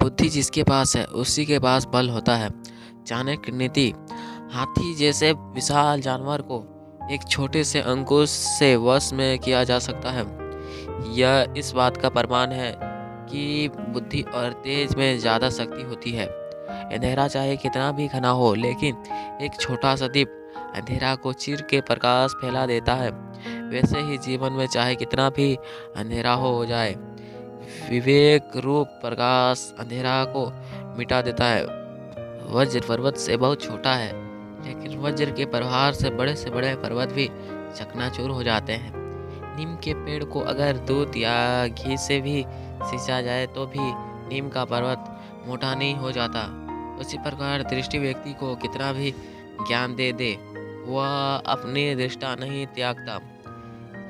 बुद्धि जिसके पास है उसी के पास बल होता है। चाणक्य नीति। हाथी जैसे विशाल जानवर को एक छोटे से अंकुश से वश में किया जा सकता है। यह इस बात का प्रमाण है कि बुद्धि और तेज में ज़्यादा शक्ति होती है। अंधेरा चाहे कितना भी घना हो, लेकिन एक छोटा सा दीप अंधेरा को चीर के प्रकाश फैला देता है। वैसे ही जीवन में चाहे कितना भी अंधेरा हो जाए, विवेक रूप प्रकाश अंधेरा को मिटा देता है। वज्र पर्वत से बहुत छोटा है, लेकिन वज्र के प्रहार से बड़े पर्वत भी चकनाचूर हो जाते हैं। नीम के पेड़ को अगर दूध या घी से भी सींचा जाए तो भी नीम का पर्वत मोटा नहीं हो जाता। उसी प्रकार दृष्टि व्यक्ति को कितना भी ज्ञान दे दे, वह अपनी दृष्टा नहीं त्यागता।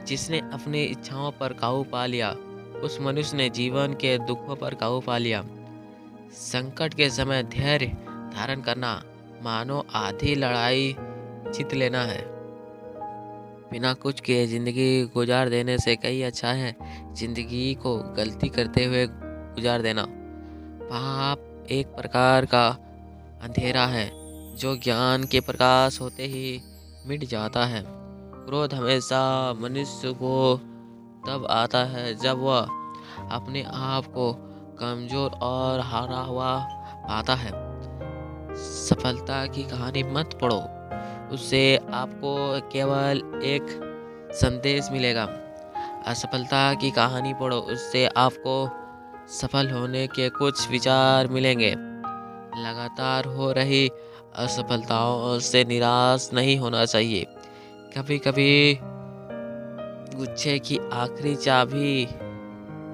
जिसने अपनी इच्छाओं पर काबू पा लिया, उस मनुष्य ने जीवन के दुखों पर काबू पा लिया। संकट के समय धैर्य धारण करना मानो आधी लड़ाई जीत लेना है। बिना कुछ के जिंदगी गुजार देने से कई अच्छा है जिंदगी को गलती करते हुए गुजार देना। पाप एक प्रकार का अंधेरा है जो ज्ञान के प्रकाश होते ही मिट जाता है। क्रोध हमेशा मनुष्य को तब आता है जब वह अपने आप को कमजोर और हारा हुआ पाता है। सफलता की कहानी मत पढ़ो, उससे आपको केवल एक संदेश मिलेगा। असफलता की कहानी पढ़ो, उससे आपको सफल होने के कुछ विचार मिलेंगे। लगातार हो रही असफलताओं से निराश नहीं होना चाहिए। कभी कभी गुच्छे की आखिरी चाबी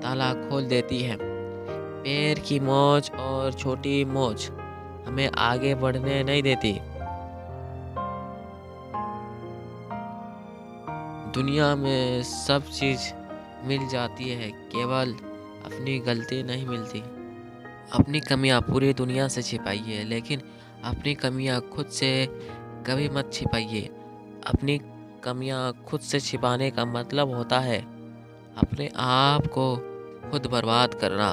ताला खोल देती है। पैर की मोच और छोटी मोच हमें आगे बढ़ने नहीं देती। दुनिया में सब चीज मिल जाती है, केवल अपनी गलती नहीं मिलती। अपनी कमियां पूरी दुनिया से छिपाइए, लेकिन अपनी कमियां खुद से कभी मत छिपाइए। अपनी कमियां खुद से छिपाने का मतलब होता है अपने आप को खुद बर्बाद करना।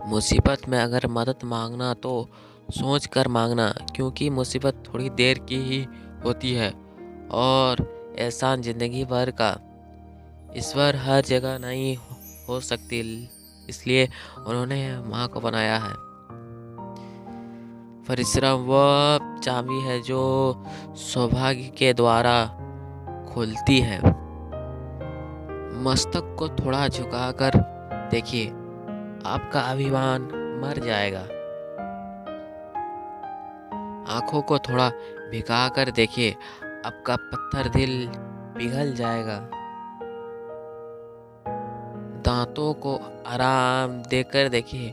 मुसीबत में अगर मदद मांगना तो सोच कर मांगना, क्योंकि मुसीबत थोड़ी देर की ही होती है और एहसान जिंदगी भर का। ईश्वर हर जगह नहीं हो सकती, इसलिए उन्होंने माँ को बनाया है। परिश्रम वह चाबी है जो सौभाग्य के द्वारा खुलती है। मस्तक को थोड़ा झुकाकर देखिए, आपका अभिमान मर जाएगा। आंखों को थोड़ा भिगा कर देखिए, आपका पत्थर दिल पिघल जाएगा। दांतों को आराम देकर देखिए,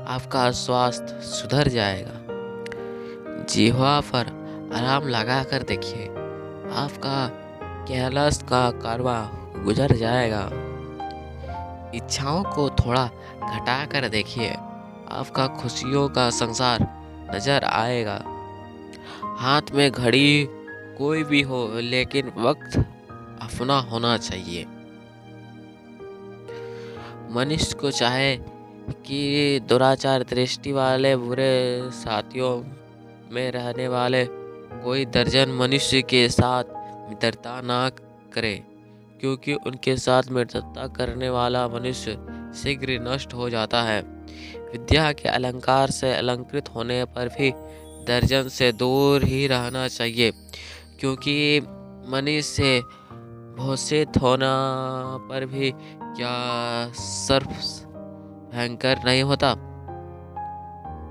आपका स्वास्थ्य सुधर जाएगा। जिह्वा पर आराम लगाकर देखिए, आपका कैलस का कारवा गुजर जाएगा। इच्छाओं को थोड़ा घटा कर देखिए, आपका खुशियों का संसार नजर आएगा। हाथ में घड़ी कोई भी हो, लेकिन वक्त अपना होना चाहिए। मनुष्य को चाहे कि दुराचार दृष्टि वाले बुरे साथियों में रहने वाले कोई दर्जन मनुष्य के साथ मित्रता ना करे, क्योंकि उनके साथ मित्रता करने वाला मनुष्य शीघ्र नष्ट हो जाता है। विद्या के अलंकार से अलंकृत होने पर भी दर्जन से दूर ही रहना चाहिए, क्योंकि मनुष्य से भूषित होना पर भी क्या सर्प भयंकर नहीं होता।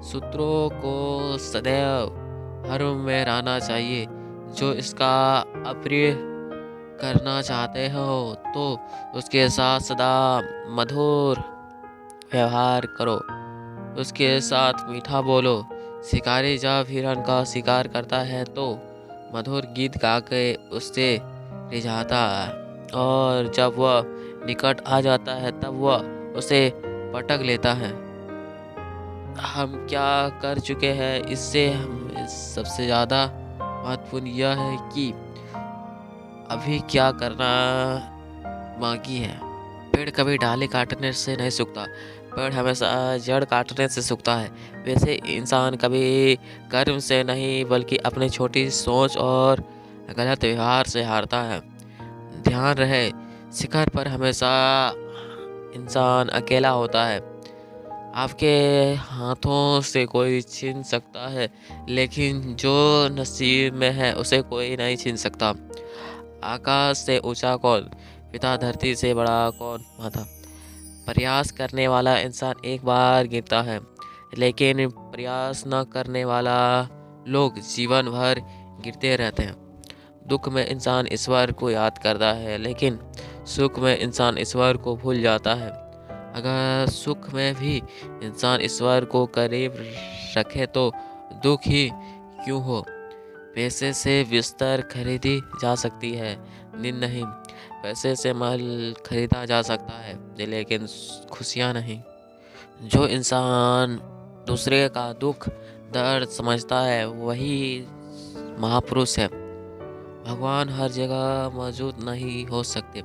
सूत्रों को सदैव हर्म में रहना चाहिए। जो इसका अप्रिय करना चाहते हो तो उसके साथ सदा मधुर व्यवहार करो, उसके साथ मीठा बोलो। शिकारी जब हिरण का शिकार करता है तो मधुर गीत गा के उससे रिझाता है, और जब वह निकट आ जाता है तब वह उसे पटक लेता है। हम क्या कर चुके हैं, इससे हमें सबसे ज़्यादा महत्वपूर्ण यह है कि अभी क्या करना बाकी है। पेड़ कभी डाली काटने से नहीं सूखता, पेड़ हमेशा जड़ काटने से सूखता है, वैसे इंसान कभी कर्म से नहीं बल्कि अपनी छोटी सोच और गलत व्यवहार से हारता है। ध्यान रहे, शिखर पर हमेशा इंसान अकेला होता है। आपके हाथों से कोई छीन सकता है, लेकिन जो नसीब में है उसे कोई नहीं छीन सकता। आकाश से ऊंचा कौन, पिता धरती से बड़ा कौन माता। प्रयास करने वाला इंसान एक बार गिरता है, लेकिन प्रयास न करने वाला लोग जीवन भर गिरते रहते हैं। दुख में इंसान ईश्वर को याद करता है, लेकिन सुख में इंसान ईश्वर को भूल जाता है। अगर सुख में भी इंसान ईश्वर को करीब रखे तो दुख ही क्यों हो। पैसे से बिस्तर खरीदी जा सकती है, नींद नहीं। पैसे से महल खरीदा जा सकता है, लेकिन खुशियाँ नहीं। जो इंसान दूसरे का दुख दर्द समझता है वही महापुरुष है। भगवान हर जगह मौजूद नहीं हो सकते,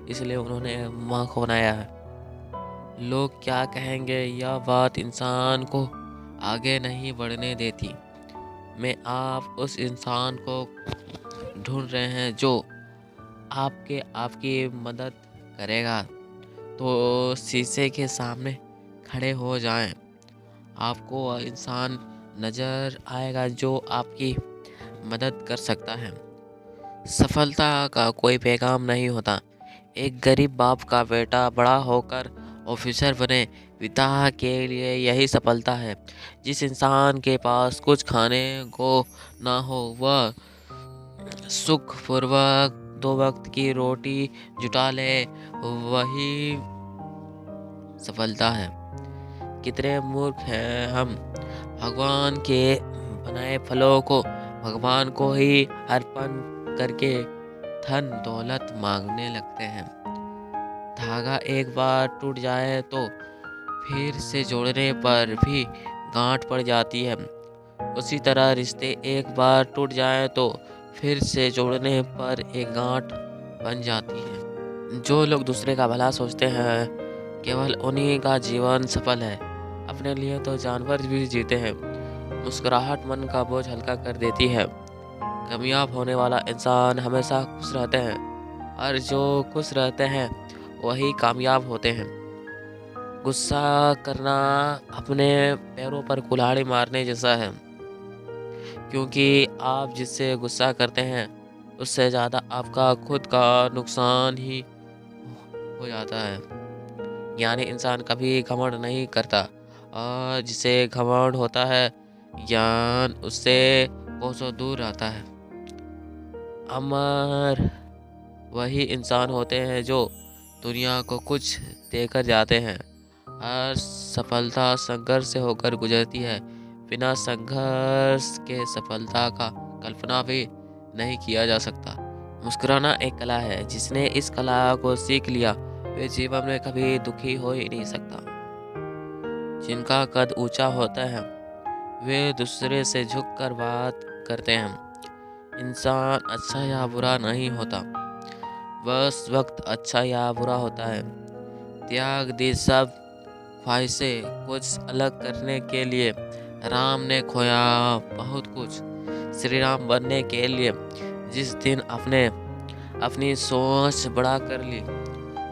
इसलिए उन्होंने माँ को बनाया है। लोग क्या कहेंगे यह बात इंसान को आगे नहीं बढ़ने देती। मैं आप उस इंसान को ढूंढ रहे हैं जो आपकी मदद करेगा, तो शीशे के सामने खड़े हो जाएं। आपको वह इंसान नज़र आएगा जो आपकी मदद कर सकता है। सफलता का कोई पैगाम नहीं होता। एक गरीब बाप का बेटा बड़ा होकर ऑफिसर बने, पिता के लिए यही सफलता है। जिस इंसान के पास कुछ खाने को ना हो वह सुखपूर्वक 2 वक्त की रोटी जुटा ले, वही सफलता है। कितने मूर्ख हैं हम, भगवान के बनाए फलों को भगवान को ही अर्पण करके धन दौलत मांगने लगते हैं। धागा एक बार टूट जाए तो फिर से जोड़ने पर भी गांठ पड़ जाती है। उसी तरह रिश्ते एक बार टूट जाए तो फिर से जोड़ने पर एक गांठ बन जाती है। जो लोग दूसरे का भला सोचते हैं केवल उन्हीं का जीवन सफल है। अपने लिए तो जानवर भी जीते हैं। मुस्कुराहट मन का बोझ हल्का कर देती है। कामयाब होने वाला इंसान हमेशा खुश रहते हैं, और जो खुश रहते हैं वही कामयाब होते हैं। गुस्सा करना अपने पैरों पर कुल्हाड़ी मारने जैसा है, क्योंकि आप जिससे गुस्सा करते हैं उससे ज़्यादा आपका खुद का नुकसान ही हो जाता है। यानी इंसान कभी घमंड नहीं करता, और जिसे घमंड होता है ज्ञान उससे कोसों दूर रहता है। अमर वही इंसान होते हैं जो दुनिया को कुछ देकर जाते हैं। हर सफलता संघर्ष से होकर गुजरती है। बिना संघर्ष के सफलता का कल्पना भी नहीं किया जा सकता। मुस्कुराना एक कला है। जिसने इस कला को सीख लिया वे जीवन में कभी दुखी हो ही नहीं सकता। जिनका कद ऊंचा होता है वे दूसरे से झुककर बात करते हैं। इंसान अच्छा या बुरा नहीं होता, बस वक्त अच्छा या बुरा होता है। त्याग दी सब ख्वाहिशें कुछ अलग करने के लिए। राम ने खोया बहुत कुछ श्री राम बनने के लिए। जिस दिन अपनी सोच बड़ा कर ली,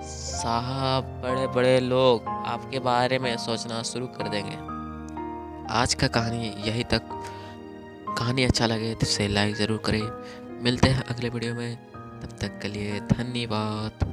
साहब बड़े बड़े लोग आपके बारे में सोचना शुरू कर देंगे। आज का कहानी यही तक। कहानी अच्छा लगे तो इसे लाइक ज़रूर करें। मिलते हैं अगले वीडियो में, तब तक के लिए धन्यवाद।